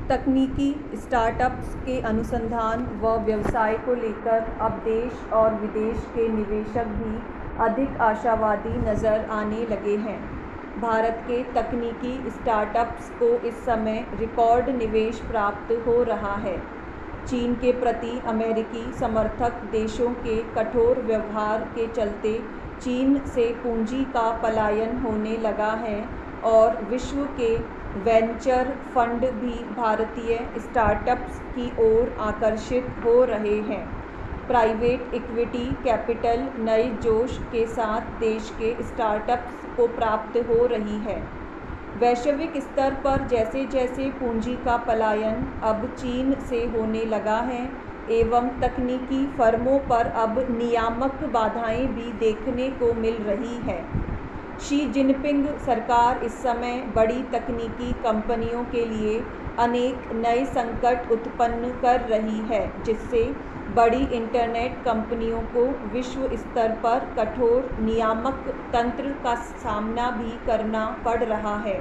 तकनीकी स्टार्टअप्स के अनुसंधान व व्यवसाय को लेकर अब देश और विदेश के निवेशक भी अधिक आशावादी नज़र आने लगे हैं। भारत के तकनीकी स्टार्टअप्स को इस समय रिकॉर्ड निवेश प्राप्त हो रहा है। चीन के प्रति अमेरिकी समर्थक देशों के कठोर व्यवहार के चलते चीन से पूंजी का पलायन होने लगा है और विश्व के वेंचर फंड भी भारतीय स्टार्टअप्स की ओर आकर्षित हो रहे हैं। प्राइवेट इक्विटी कैपिटल नए जोश के साथ देश के स्टार्टअप्स को प्राप्त हो रही है। वैश्विक स्तर पर जैसे जैसे पूंजी का पलायन अब चीन से होने लगा है एवं तकनीकी फर्मों पर अब नियामक बाधाएं भी देखने को मिल रही है। शी जिनपिंग सरकार इस समय बड़ी तकनीकी कंपनियों के लिए अनेक नए संकट उत्पन्न कर रही है, जिससे बड़ी इंटरनेट कंपनियों को विश्व स्तर पर कठोर नियामक तंत्र का सामना भी करना पड़ रहा है।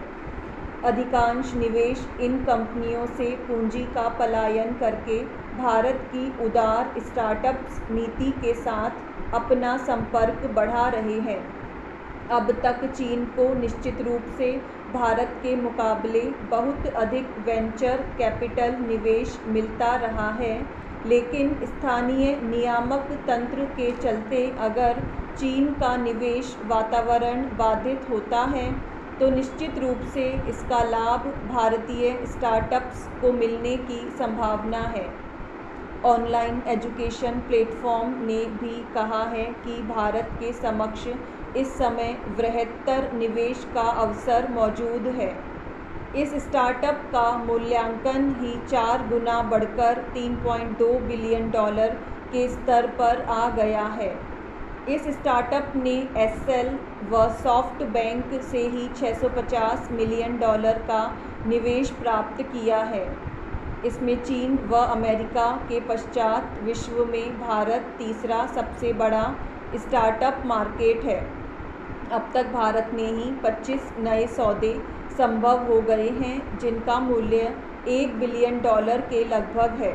अधिकांश निवेश इन कंपनियों से पूंजी का पलायन करके भारत की उदार स्टार्टअप्स नीति के साथ अपना संपर्क बढ़ा रहे हैं। अब तक चीन को निश्चित रूप से भारत के मुकाबले बहुत अधिक वेंचर कैपिटल निवेश मिलता रहा है, लेकिन स्थानीय नियामक तंत्र के चलते अगर चीन का निवेश वातावरण बाधित होता है तो निश्चित रूप से इसका लाभ भारतीय स्टार्टअप्स को मिलने की संभावना है। ऑनलाइन एजुकेशन प्लेटफॉर्म ने भी कहा है कि भारत के समक्ष इस समय बृहत्तर निवेश का अवसर मौजूद है। इस स्टार्टअप का मूल्यांकन ही 4 गुना बढ़कर $3.2 बिलियन के स्तर पर आ गया है। इस स्टार्टअप ने एसएल व सॉफ्ट बैंक से ही $650 मिलियन का निवेश प्राप्त किया है। इसमें चीन व अमेरिका के पश्चात विश्व में भारत तीसरा सबसे बड़ा स्टार्टअप मार्केट है। अब तक भारत में ही 25 नए सौदे संभव हो गए हैं, जिनका मूल्य $1 बिलियन के लगभग है।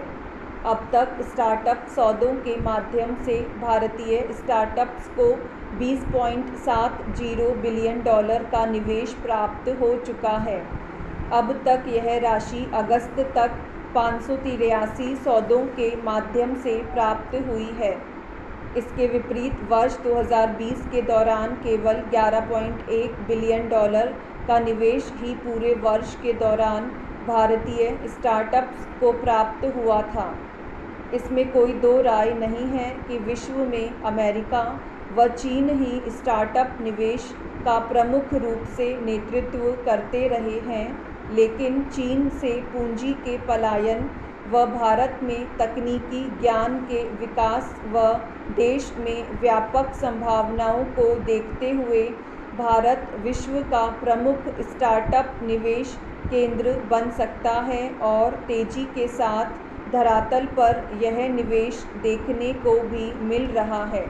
अब तक स्टार्टअप सौदों के माध्यम से भारतीय स्टार्टअप्स को $20.70 बिलियन का निवेश प्राप्त हो चुका है। अब तक यह राशि अगस्त तक 583 सौदों के माध्यम से प्राप्त हुई है। इसके विपरीत वर्ष 2020 के दौरान केवल $11.1 बिलियन का निवेश ही पूरे वर्ष के दौरान भारतीय स्टार्टअप्स को प्राप्त हुआ था। इसमें कोई दो राय नहीं है कि विश्व में अमेरिका व चीन ही स्टार्टअप निवेश का प्रमुख रूप से नेतृत्व करते रहे हैं, लेकिन चीन से पूंजी के पलायन व भारत में तकनीकी ज्ञान के विकास व देश में व्यापक संभावनाओं को देखते हुए भारत विश्व का प्रमुख स्टार्टअप निवेश केंद्र बन सकता है और तेजी के साथ धरातल पर यह निवेश देखने को भी मिल रहा है।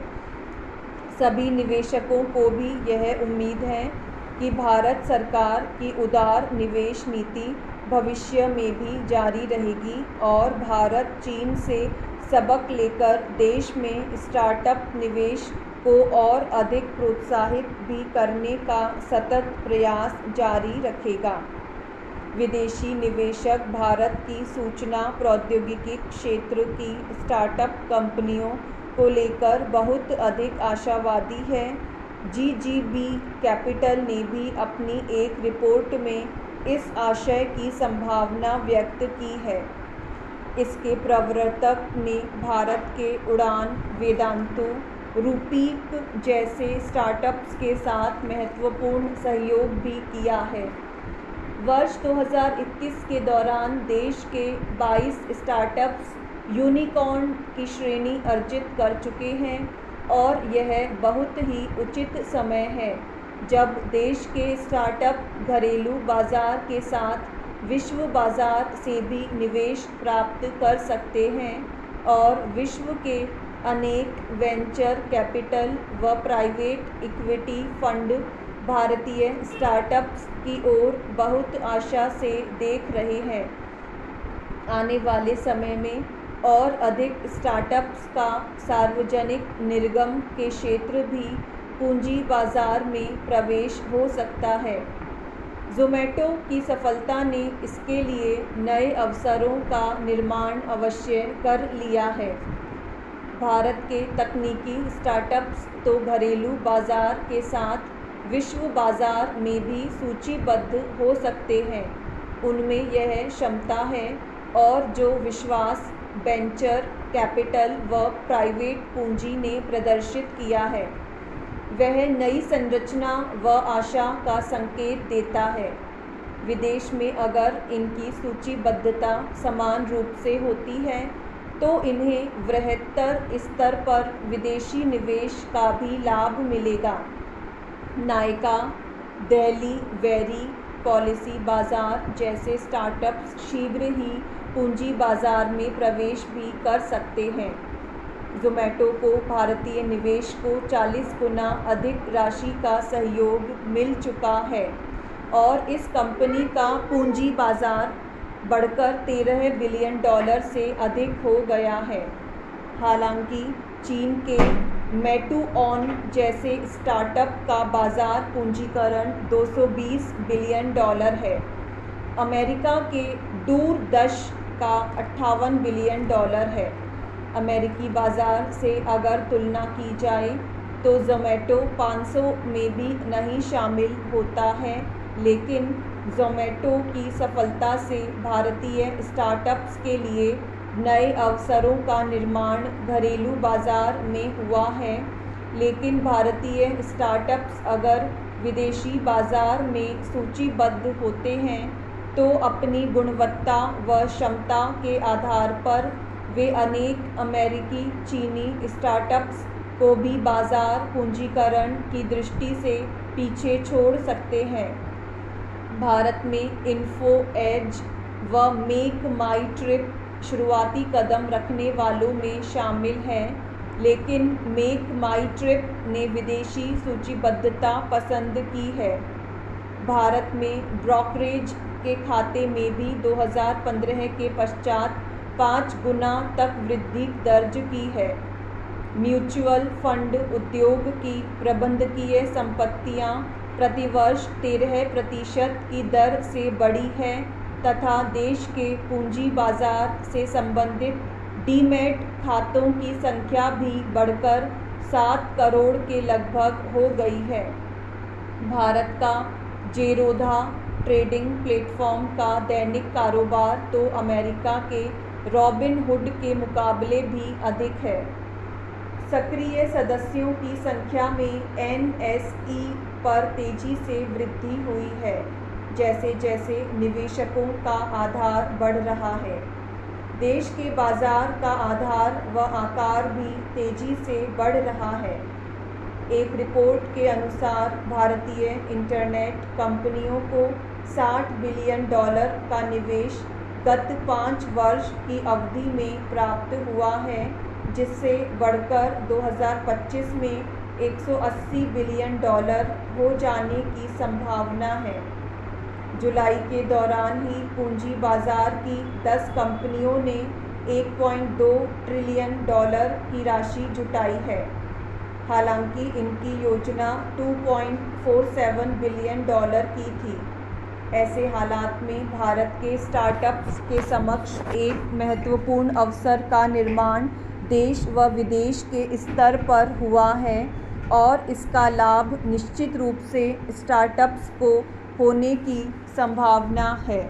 सभी निवेशकों को भी यह उम्मीद है कि भारत सरकार की उदार निवेश नीति भविष्य में भी जारी रहेगी और भारत चीन से सबक लेकर देश में स्टार्टअप निवेश को और अधिक प्रोत्साहित भी करने का सतत प्रयास जारी रखेगा। विदेशी निवेशक भारत की सूचना प्रौद्योगिकी क्षेत्र की स्टार्टअप कंपनियों को लेकर बहुत अधिक आशावादी है। जीजीबी कैपिटल ने भी अपनी एक रिपोर्ट में इस आशय की संभावना व्यक्त की है। इसके प्रवर्तक ने भारत के उड़ान, वेदांतु, रूपीक जैसे स्टार्टअप्स के साथ महत्वपूर्ण सहयोग भी किया है। वर्ष 2021 के दौरान देश के 22 स्टार्टअप्स यूनिकॉर्न की श्रेणी अर्जित कर चुके हैं और यह बहुत ही उचित समय है जब देश के स्टार्टअप घरेलू बाज़ार के साथ विश्व बाज़ार से भी निवेश प्राप्त कर सकते हैं और विश्व के अनेक वेंचर कैपिटल व प्राइवेट इक्विटी फंड भारतीय स्टार्टअप्स की ओर बहुत आशा से देख रहे हैं। आने वाले समय में और अधिक स्टार्टअप्स का सार्वजनिक निर्गम के क्षेत्र भी पूंजी बाजार में प्रवेश हो सकता है। ज़ोमैटो की सफलता ने इसके लिए नए अवसरों का निर्माण अवश्य कर लिया है। भारत के तकनीकी स्टार्टअप्स तो घरेलू बाजार के साथ विश्व बाजार में भी सूचीबद्ध हो सकते हैं। उनमें यह क्षमता है और जो विश्वास वेंचर कैपिटल व प्राइवेट पूंजी ने प्रदर्शित किया है वह नई संरचना व आशा का संकेत देता है। विदेश में अगर इनकी सूचीबद्धता समान रूप से होती है तो इन्हें बृहत्तर स्तर पर विदेशी निवेश का भी लाभ मिलेगा। नायका, दिल्ली वेरी, पॉलिसी बाजार जैसे स्टार्टअप्स शीघ्र ही पूंजी बाजार में प्रवेश भी कर सकते हैं। ज़ोमैटो को भारतीय निवेश को 40 गुना अधिक राशि का सहयोग मिल चुका है और इस कंपनी का पूंजी बाजार बढ़कर $13 बिलियन से अधिक हो गया है। हालांकि चीन के मेटूऑन जैसे स्टार्टअप का बाजार पूंजीकरण $220 बिलियन है। अमेरिका के दूरदर्श का $58 बिलियन है। अमेरिकी बाजार से अगर तुलना की जाए तो ज़ोमैटो 500 में भी नहीं शामिल होता है, लेकिन ज़ोमैटो की सफलता से भारतीय स्टार्टअप्स के लिए नए अवसरों का निर्माण घरेलू बाजार में हुआ है। लेकिन भारतीय स्टार्टअप्स अगर विदेशी बाजार में सूचीबद्ध होते हैं तो अपनी गुणवत्ता व क्षमता के आधार पर वे अनेक अमेरिकी चीनी स्टार्टअप्स को भी बाजार पूंजीकरण की दृष्टि से पीछे छोड़ सकते हैं। भारत में इन्फो एज व मेक माई ट्रिप शुरुआती कदम रखने वालों में शामिल हैं, लेकिन मेक माई ट्रिप ने विदेशी सूचीबद्धता पसंद की है। भारत में ब्रोकरेज के खाते में भी 2015 के पश्चात 5 गुना तक वृद्धि दर्ज की है। म्यूचुअल फंड उद्योग की प्रबंधकीय संपत्तियां प्रतिवर्ष 13% की दर से बढ़ी है तथा देश के पूंजी बाजार से संबंधित डीमैट खातों की संख्या भी बढ़कर 7 करोड़ के लगभग हो गई है। भारत का जेरोधा ट्रेडिंग प्लेटफॉर्म का दैनिक कारोबार तो अमेरिका के रॉबिनहुड के मुकाबले भी अधिक है। सक्रिय सदस्यों की संख्या में एनएसई पर तेजी से वृद्धि हुई है जैसे जैसे निवेशकों का आधार बढ़ रहा है। देश के बाजार का आधार व आकार भी तेजी से बढ़ रहा है। एक रिपोर्ट के अनुसार भारतीय इंटरनेट कंपनियों को $60 बिलियन का निवेश गत 5 वर्ष की अवधि में प्राप्त हुआ है, जिससे बढ़कर 2025 में $180 बिलियन हो जाने की संभावना है। जुलाई के दौरान ही पूंजी बाजार की 10 कंपनियों ने $1.2 ट्रिलियन की राशि जुटाई है। हालांकि इनकी योजना $2.47 बिलियन की थी। ऐसे हालात में भारत के स्टार्टअप्स के समक्ष एक महत्वपूर्ण अवसर का निर्माण देश व विदेश के स्तर पर हुआ है और इसका लाभ निश्चित रूप से स्टार्टअप्स को होने की संभावना है।